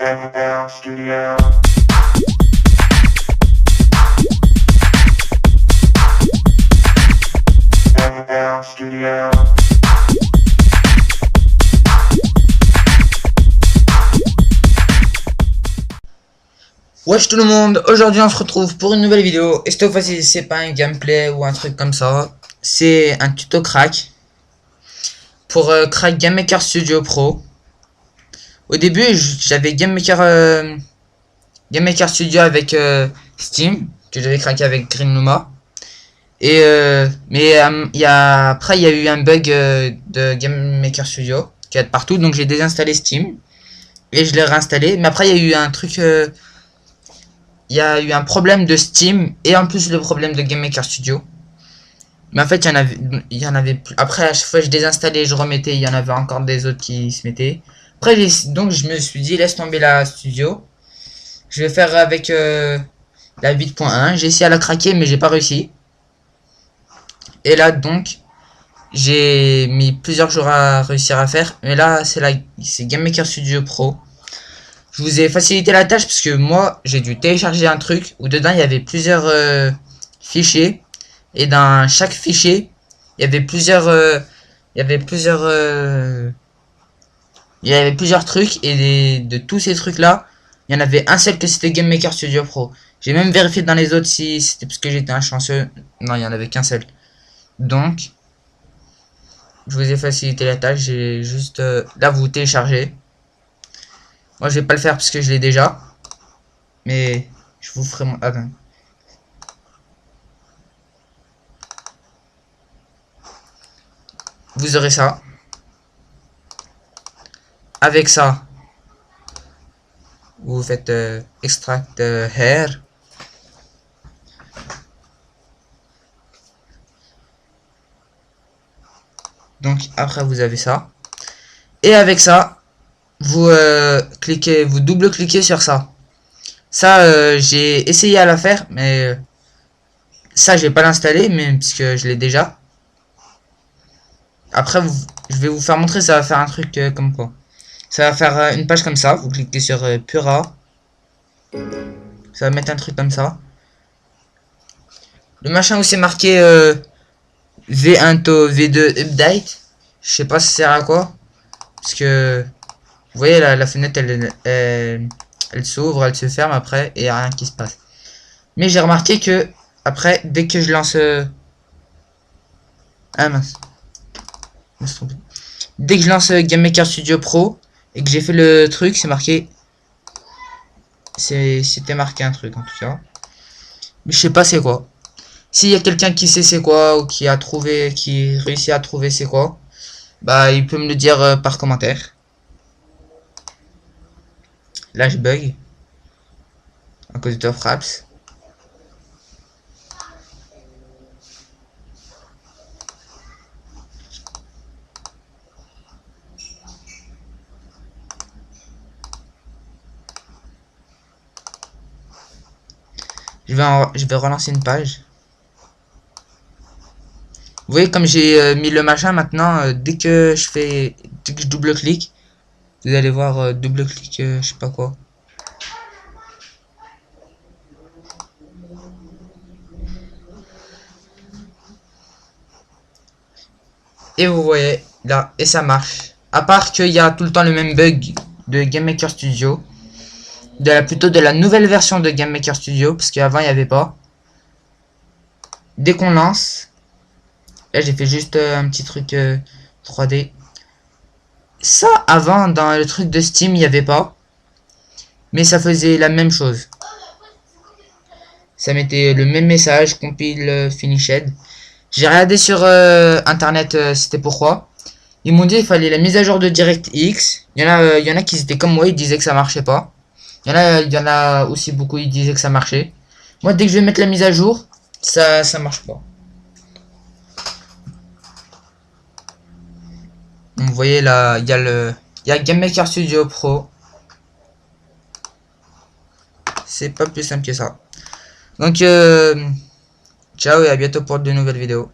ML Studio. ML Studio. Wesh tout le monde, aujourd'hui on se retrouve pour une nouvelle vidéo. Et cette fois-ci c'est pas un gameplay ou un truc comme ça, c'est un tuto crack pour crack GameMaker Studio Pro. Au début j'avais GameMaker Studio avec Steam, que j'avais craqué avec Green Luma. Et après il y a eu un bug de GameMaker Studio qui est partout, donc j'ai désinstallé Steam et je l'ai réinstallé. Mais après il y a eu un truc, il y a eu un problème de Steam et en plus le problème de GameMaker Studio. Mais en fait il y en avait plus. Après à chaque fois je désinstallais, je remettais, il y en avait encore des autres qui se mettaient. Après donc je me suis dit laisse tomber la studio. Je vais faire avec la 8.1. J'ai essayé à la craquer mais j'ai pas réussi. Et là donc j'ai mis plusieurs jours à réussir à faire. Mais là c'est GameMaker Studio Pro. Je vous ai facilité la tâche parce que moi j'ai dû télécharger un truc où dedans il y avait plusieurs fichiers. Et dans chaque fichier il y avait plusieurs trucs. Et de tous ces trucs là il y en avait un seul que c'était GameMaker Studio Pro. J'ai même vérifié dans les autres si c'était parce que j'étais un chanceux. Non, il y en avait qu'un seul. Donc je vous ai facilité la tâche. J'ai juste là vous téléchargez. Moi je vais pas le faire parce que je l'ai déjà. Mais je vous ferai mon... Attends. Vous aurez ça. Avec ça, vous faites extract hair. Donc après vous avez ça. Et avec ça, vous vous double-cliquez sur ça. Ça, j'ai essayé à la faire, mais ça, je vais pas l'installer, mais puisque je l'ai déjà. Après, je vais vous faire montrer, ça va faire un truc comme quoi. Ça va faire une page comme ça. Vous cliquez sur Pura. Ça va mettre un truc comme ça. Le machin où c'est marqué V1 to V2 update. Je sais pas si ça sert à quoi. Parce que vous voyez la fenêtre elle s'ouvre, elle se ferme après et il n'y a rien qui se passe. Mais j'ai remarqué que après dès que je lance ah mince. Dès que je lance GameMaker Studio Pro et que j'ai fait le truc, c'est marqué. C'était marqué un truc en tout cas. Mais je sais pas c'est quoi. S'il y a quelqu'un qui sait c'est quoi ou qui réussit à trouver c'est quoi, bah il peut me le dire par commentaire. Là je bug à cause de Fraps. Je vais relancer une page. Vous voyez comme j'ai mis le machin maintenant, dès que je double-clique, vous allez voir double-clic, je sais pas quoi. Et vous voyez là, et ça marche. À part qu'il y a tout le temps le même bug de GameMaker Studio. Plutôt de la nouvelle version de GameMaker Studio, parce qu'avant il n'y avait pas. Dès qu'on lance, là j'ai fait juste un petit truc 3D. Ça avant dans le truc de Steam il n'y avait pas, mais ça faisait la même chose. Ça mettait le même message, compile finished. J'ai regardé sur internet c'était pourquoi. Ils m'ont dit qu'il fallait la mise à jour de DirectX. Il y en a qui étaient comme moi, ils disaient que ça marchait pas. Il y en a aussi beaucoup, ils disaient que ça marchait. Moi, dès que je vais mettre la mise à jour, ça marche pas. Donc, vous voyez là, il y a GameMaker Studio Pro. C'est pas plus simple que ça. Donc, ciao et à bientôt pour de nouvelles vidéos.